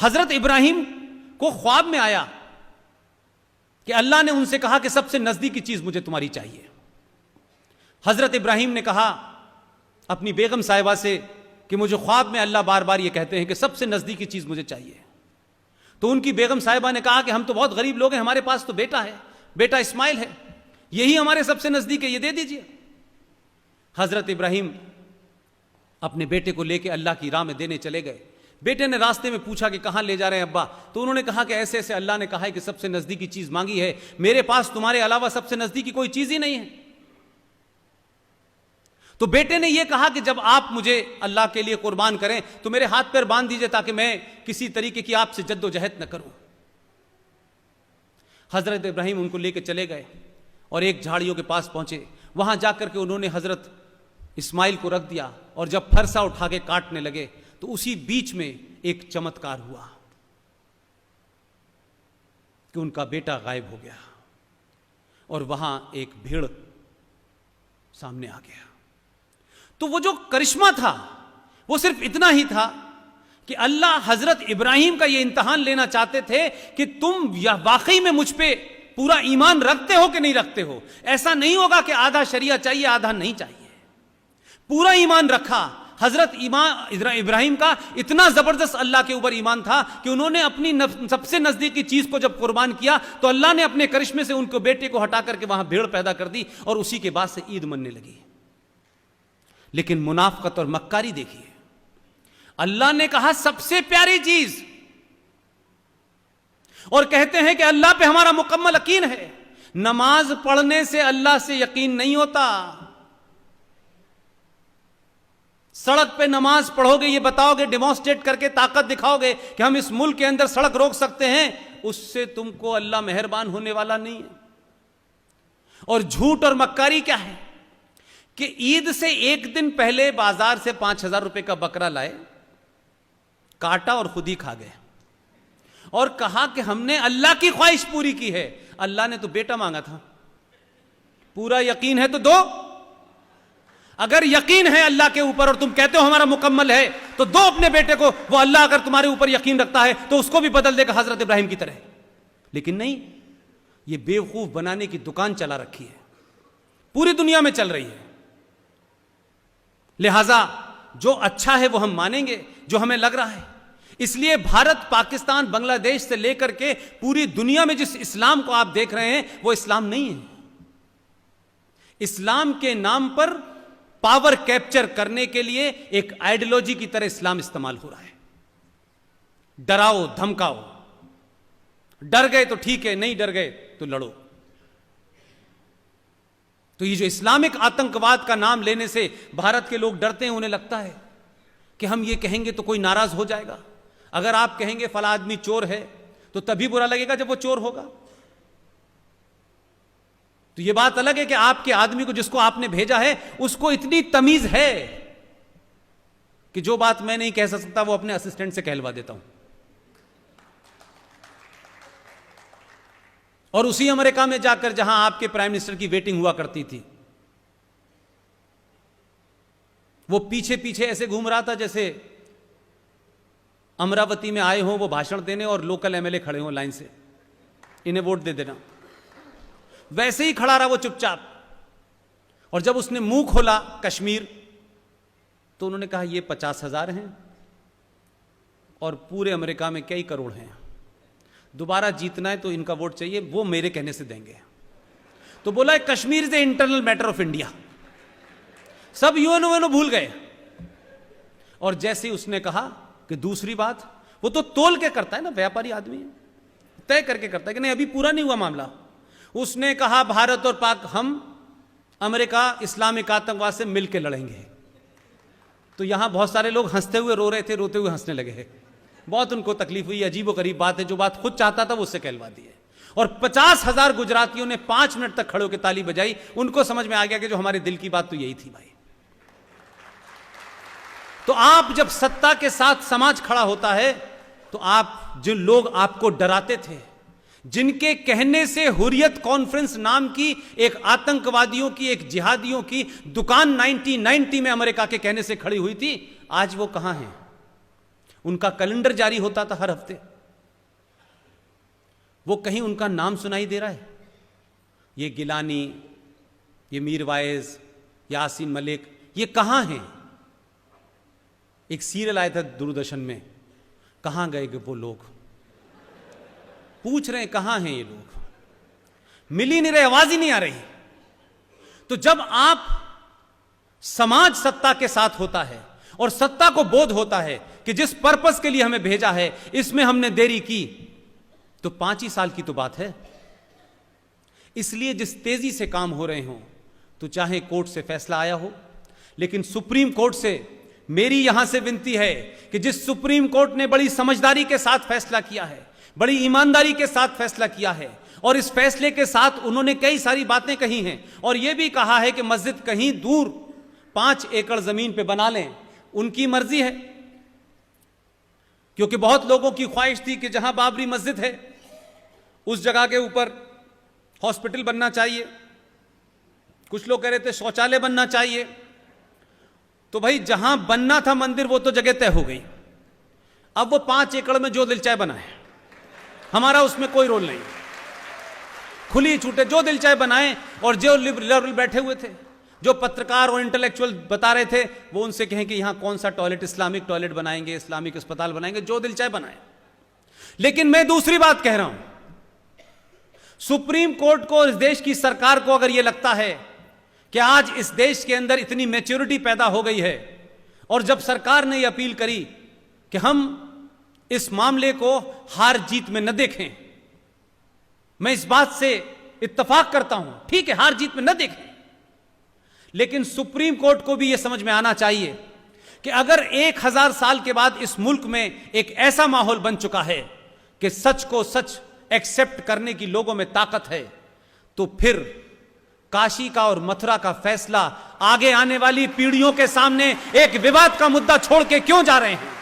हजरत इब्राहिम को ख्वाब में आया कि अल्लाह ने उनसे कहा कि सबसे नजदीकी चीज मुझे तुम्हारी चाहिए। हजरत इब्राहिम ने कहा अपनी बेगम साहिबा से कि मुझे ख्वाब में अल्लाह बार बार ये कहते हैं कि सबसे नजदीकी चीज मुझे चाहिए। तो उनकी बेगम साहिबा ने कहा कि हम तो बहुत गरीब लोग हैं, हमारे पास तो बेटा है, बेटा इस्माइल है, यही हमारे सबसे नजदीक है, ये दे दीजिए। हजरत इब्राहिम अपने बेटे को लेकर अल्लाह की राह में देने चले गए। बेटे ने रास्ते में पूछा कि कहां ले जा रहे हैं अब्बा? तो उन्होंने कहा कि ऐसे ऐसे अल्लाह ने कहा है कि सबसे नजदीकी चीज मांगी है, मेरे पास तुम्हारे अलावा सबसे नजदीकी कोई चीज ही नहीं है। तो बेटे ने यह कहा कि जब आप मुझे अल्लाह के लिए कुर्बान करें तो मेरे हाथ पैर बांध दीजिए ताकि मैं किसी तरीके की आपसे जद्दोजहद न करूं। हजरत इब्राहिम उनको लेकर चले गए और एक झाड़ियों के पास पहुंचे। वहां जाकर के उन्होंने हजरत इस्माइल को रख दिया और जब फरसा उठा के काटने लगे तो उसी बीच में एक चमत्कार हुआ कि उनका बेटा गायब हो गया और वहां एक भेड़ सामने आ गया। तो वो जो करिश्मा था वो सिर्फ इतना ही था कि अल्लाह हजरत इब्राहिम का ये इम्तिहान लेना चाहते थे कि तुम वाकई में मुझ पे पूरा ईमान रखते हो कि नहीं रखते हो। ऐसा नहीं होगा कि आधा शरिया चाहिए आधा नहीं चाहिए, पूरा ईमान रखा। हजरत इब्राहिम का इतना जबरदस्त अल्लाह के ऊपर ईमान था कि उन्होंने अपनी सबसे नजदीकी चीज को जब कुर्बान किया तो अल्लाह ने अपने करिश्मे से उनको बेटे को हटा करके वहां भेड़ पैदा कर दी और उसी के बाद से ईद मनने लगी। लेकिन मुनाफकत और मक्कारी देखिए, अल्लाह ने कहा सबसे प्यारी चीज और कहते हैं कि अल्लाह पे हमारा मुकम्मल यकीन है। नमाज पढ़ने से अल्लाह से यकीन नहीं होता। सड़क पे नमाज पढ़ोगे, ये बताओगे, डेमोन्स्ट्रेट करके ताकत दिखाओगे कि हम इस मुल्क के अंदर सड़क रोक सकते हैं, उससे तुमको अल्लाह मेहरबान होने वाला नहीं है। और झूठ और मक्कारी क्या है कि ईद से एक दिन पहले बाजार से 5,000 रुपए का बकरा लाए, काटा और खुद ही खा गए और कहा कि हमने अल्लाह की ख्वाहिश पूरी की है। अल्लाह ने तो बेटा मांगा था, पूरा यकीन है तो दो। अगर यकीन है अल्लाह के ऊपर और तुम कहते हो हमारा मुकम्मल है तो दो अपने बेटे को। वो अल्लाह अगर तुम्हारे ऊपर यकीन रखता है तो उसको भी बदल देगा हजरत इब्राहिम की तरह। लेकिन नहीं, ये बेवकूफ बनाने की दुकान चला रखी है, पूरी दुनिया में चल रही है। लिहाजा जो अच्छा है वो हम मानेंगे, जो हमें लग रहा है। इसलिए भारत, पाकिस्तान, बांग्लादेश से लेकर के पूरी दुनिया में जिस इस्लाम को आप देख रहे हैं वो इस्लाम नहीं है। इस्लाम के नाम पर पावर कैप्चर करने के लिए एक आइडियोलॉजी की तरह इस्लाम इस्तेमाल हो रहा है। डराओ धमकाओ, डर गए तो ठीक है, नहीं डर गए तो लड़ो। तो ये जो इस्लामिक आतंकवाद का नाम लेने से भारत के लोग डरते हैं, उन्हें लगता है कि हम ये कहेंगे तो कोई नाराज हो जाएगा। अगर आप कहेंगे फला आदमी चोर है तो तभी बुरा लगेगा जब वो चोर होगा। तो ये बात अलग है कि आपके आदमी को, जिसको आपने भेजा है, उसको इतनी तमीज है कि जो बात मैं नहीं कह सकता वो अपने असिस्टेंट से कहलवा देता हूं। और उसी अमेरिका में जाकर जहां आपके प्राइम मिनिस्टर की वेटिंग हुआ करती थी, वो पीछे पीछे ऐसे घूम रहा था जैसे अमरावती में आए हों वो भाषण देने और लोकल एमएलए खड़े हों लाइन से, इन्हें वोट दे देना। वैसे ही खड़ा रहा वो चुपचाप। और जब उसने मुंह खोला कश्मीर, तो उन्होंने कहा ये 50,000 हैं और पूरे अमेरिका में कई करोड़ हैं, दोबारा जीतना है तो इनका वोट चाहिए, वो मेरे कहने से देंगे। तो बोला Kashmir is a internal matter of India. सब यूएनओ भूल गए। और जैसे ही उसने कहा कि दूसरी बात, वो तो तोल के करता है ना, व्यापारी आदमी है, तय करके करता है कि नहीं अभी पूरा नहीं हुआ मामला। उसने कहा भारत और पाक, हम अमेरिका इस्लामिक आतंकवाद से मिलकर लड़ेंगे। तो यहां बहुत सारे लोग हंसते हुए रो रहे थे, रोते हुए हंसने लगे हैं। बहुत उनको तकलीफ हुई। अजीबोगरीब बात है, जो बात खुद चाहता था वो उससे कहलवा दी है। और 50,000 गुजरातियों ने 5 मिनट तक खड़े होकर ताली बजाई। उनको समझ में आ गया कि जो हमारे दिल की बात तो यही थी भाई। तो आप जब सत्ता के साथ समाज खड़ा होता है तो आप, जिन लोग आपको डराते थे, जिनके कहने से हुर्रियत कॉन्फ्रेंस नाम की एक आतंकवादियों की, एक जिहादियों की दुकान 1990 में अमेरिका के कहने से खड़ी हुई थी, आज वो कहां हैं? उनका कैलेंडर जारी होता था हर हफ्ते। वो कहीं उनका नाम सुनाई दे रहा है? ये गिलानी, ये मीरवाइज, यासीन मलिक, ये कहां हैं? एक सीरियल आया था दूरदर्शन में, कहां गए वो लोग? पूछ रहे हैं कहां हैं ये लोग? मिल ही नहीं रहे, आवाज ही नहीं आ रही। तो जब आप समाज सत्ता के साथ होता है और सत्ता को बोध होता है कि जिस पर्पस के लिए हमें भेजा है इसमें हमने देरी की, तो 5 ही साल की तो बात है। इसलिए जिस तेजी से काम हो रहे हों, तो चाहे कोर्ट से फैसला आया हो, लेकिन सुप्रीम कोर्ट से मेरी यहां से विनती है कि जिस सुप्रीम कोर्ट ने बड़ी समझदारी के साथ फैसला किया है, बड़ी ईमानदारी के साथ फैसला किया है, और इस फैसले के साथ उन्होंने कई सारी बातें कही हैं और यह भी कहा है कि मस्जिद कहीं दूर 5 एकड़ जमीन पे बना लें, उनकी मर्जी है। क्योंकि बहुत लोगों की ख्वाहिश थी कि जहां बाबरी मस्जिद है उस जगह के ऊपर हॉस्पिटल बनना चाहिए, कुछ लोग कह रहे थे शौचालय बनना चाहिए। तो भाई जहां बनना था मंदिर वो तो जगह तय हो गई, अब वो 5 एकड़ में जो दिल चाहे बनाए, हमारा उसमें कोई रोल नहीं, खुली छूटे, जो दिल चाहे बनाए। और जो लिबरल बैठे हुए थे, जो पत्रकार और इंटेलेक्चुअल बता रहे थे, वो उनसे कहें कि यहां कौन सा टॉयलेट, इस्लामिक टॉयलेट बनाएंगे, इस्लामिक अस्पताल बनाएंगे, जो दिल चाहे बनाए। लेकिन मैं दूसरी बात कह रहा हूं, सुप्रीम कोर्ट को, इस देश की सरकार को अगर यह लगता है कि आज इस देश के अंदर इतनी मैच्योरिटी पैदा हो गई है, और जब सरकार ने यह अपील करी कि हम इस मामले को हार जीत में न देखें, मैं इस बात से इत्तेफाक करता हूं, ठीक है हार जीत में न देखें, लेकिन सुप्रीम कोर्ट को भी यह समझ में आना चाहिए कि अगर 1000 साल के बाद इस मुल्क में एक ऐसा माहौल बन चुका है कि सच को सच एक्सेप्ट करने की लोगों में ताकत है, तो फिर काशी का और मथुरा का फैसला आगे आने वाली पीढ़ियों के सामने एक विवाद का मुद्दा छोड़ के क्यों जा रहे हैं?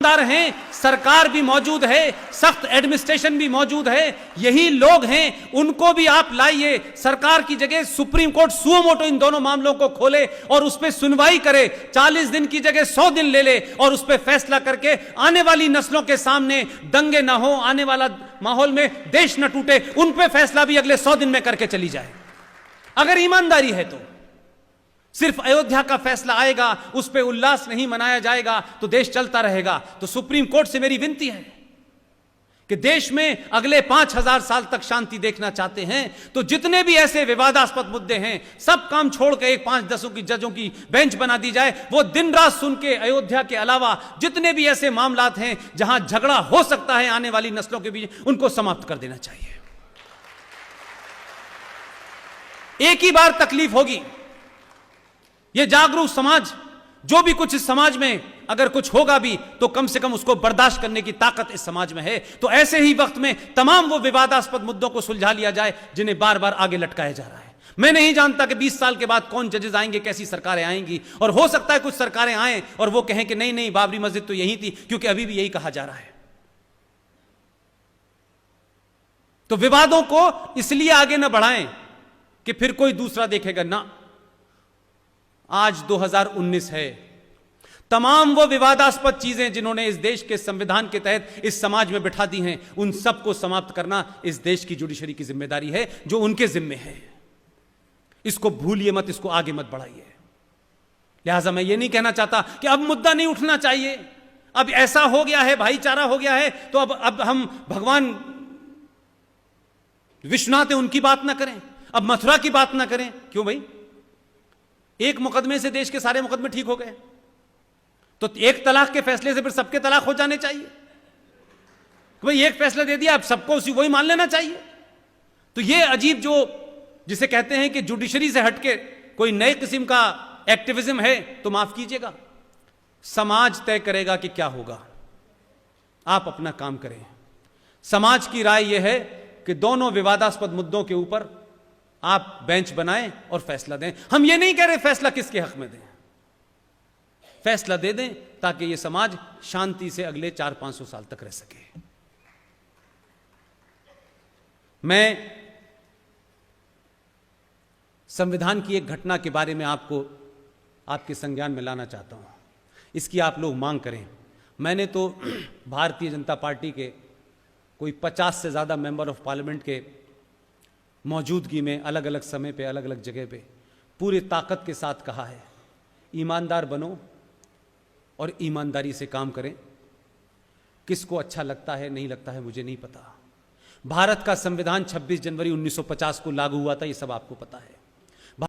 ईमानदार हैं, सरकार भी मौजूद है, सख्त एडमिनिस्ट्रेशन भी मौजूद है, यही लोग हैं, उनको भी आप लाइए। सरकार की जगह सुप्रीम कोर्ट सुओ मोटो इन दोनों मामलों को खोले और उस पर सुनवाई करे, 40 दिन की जगह 100 दिन ले ले और उस पर फैसला करके आने वाली नस्लों के सामने दंगे ना हो, आने वाला माहौल में देश न टूटे, उन पर फैसला भी अगले 100 दिन में करके चली जाए। अगर ईमानदारी है तो सिर्फ अयोध्या का फैसला आएगा, उस पर उल्लास नहीं मनाया जाएगा तो देश चलता रहेगा। तो सुप्रीम कोर्ट से मेरी विनती है कि देश में अगले 5000 साल तक शांति देखना चाहते हैं तो जितने भी ऐसे विवादास्पद मुद्दे हैं, सब काम छोड़ के एक 5-10 की जजों की बेंच बना दी जाए, वो दिन रात सुन के अयोध्या के अलावा जितने भी ऐसे मामलात हैं जहां झगड़ा हो सकता है आने वाली नस्लों के बीच, उनको समाप्त कर देना चाहिए। एक ही बार तकलीफ होगी, यह जागरूक समाज, जो भी कुछ इस समाज में अगर कुछ होगा भी तो कम से कम उसको बर्दाश्त करने की ताकत इस समाज में है। तो ऐसे ही वक्त में तमाम वो विवादास्पद मुद्दों को सुलझा लिया जाए जिन्हें बार बार आगे लटकाया जा रहा है। मैं नहीं जानता कि 20 साल के बाद कौन जजेस आएंगे, कैसी सरकारें आएंगी, और हो सकता है कुछ सरकारें आएं और वो कहें कि नहीं नहीं बाबरी मस्जिद तो यही थी, क्योंकि अभी भी यही कहा जा रहा है। तो विवादों को इसलिए आगे न बढ़ाएं कि फिर कोई दूसरा देखेगा ना। आज 2019 है, तमाम वो विवादास्पद चीजें जिन्होंने इस देश के संविधान के तहत इस समाज में बिठा दी हैं, उन सबको समाप्त करना इस देश की जुडिशरी की जिम्मेदारी है, जो उनके जिम्मे है। इसको भूलिए मत, इसको आगे मत बढ़ाइए। लिहाजा मैं ये नहीं कहना चाहता कि अब मुद्दा नहीं उठना चाहिए, अब ऐसा हो गया है, भाईचारा हो गया है, तो अब हम भगवान विश्वनाथ है उनकी बात ना करें, अब मथुरा की बात ना करें। क्यों भाई? एक मुकदमे से देश के सारे मुकदमे ठीक हो गए, तो एक तलाक के फैसले से फिर सबके तलाक हो जाने चाहिए? भाई एक फैसला दे दिया, अब सबको उसी वही मान लेना चाहिए? तो ये अजीब, जो जिसे कहते हैं कि जुडिशरी से हटके कोई नए किस्म का एक्टिविज्म है, तो माफ कीजिएगा, समाज तय करेगा कि क्या होगा। आप अपना काम करें। समाज की राय यह है कि दोनों विवादास्पद मुद्दों के ऊपर आप बेंच बनाएं और फैसला दें। हम ये नहीं कह रहे फैसला किसके हक में दें, फैसला दे दें ताकि यह समाज शांति से अगले 400-500 साल तक रह सके। मैं संविधान की एक घटना के बारे में आपके संज्ञान में लाना चाहता हूं। इसकी आप लोग मांग करें। मैंने तो भारतीय जनता पार्टी के कोई 50 से ज़्यादा मेंबर ऑफ पार्लियामेंट के मौजूदगी में अलग अलग समय पे अलग अलग जगह पे पूरी ताकत के साथ कहा है, ईमानदार बनो और ईमानदारी से काम करें। किसको अच्छा लगता है नहीं लगता है मुझे नहीं पता। भारत का संविधान 26 जनवरी 1950 को लागू हुआ था, ये सब आपको पता है।